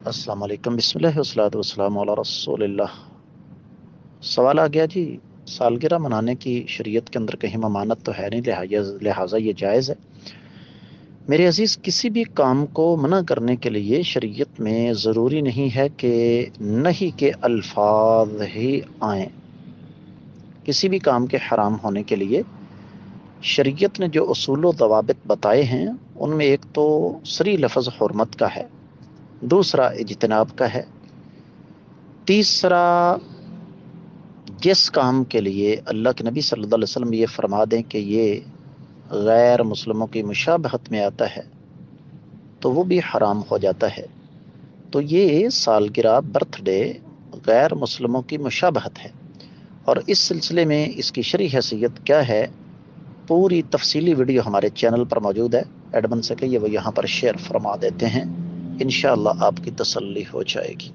السلام علیکم، بسم اللہ والصلاۃ والسلام علی رسول اللہ۔ سوال آ گیا جی، سالگرہ منانے کی شریعت کے اندر کہیں ممانعت تو ہے نہیں، لہٰذا یہ جائز ہے۔ میرے عزیز، کسی بھی کام کو منع کرنے کے لیے شریعت میں ضروری نہیں ہے کہ نہیں کے الفاظ ہی آئیں۔ کسی بھی کام کے حرام ہونے کے لیے شریعت نے جو اصول و ضوابط بتائے ہیں ان میں ایک تو صریح لفظ حرمت کا ہے، دوسرا اجتناب کا ہے، تیسرا جس کام کے لیے اللہ کے نبی صلی اللہ علیہ وسلم یہ فرما دیں کہ یہ غیر مسلموں کی مشابہت میں آتا ہے تو وہ بھی حرام ہو جاتا ہے۔ تو یہ سالگرہ، برتھ ڈے غیر مسلموں کی مشابہت ہے، اور اس سلسلے میں اس کی شرعی حیثیت کیا ہے، پوری تفصیلی ویڈیو ہمارے چینل پر موجود ہے۔ ایڈمن سے کہیے وہ یہاں پر شیئر فرما دیتے ہیں، انشاءاللہ آپ کی تسلی ہو جائے گی۔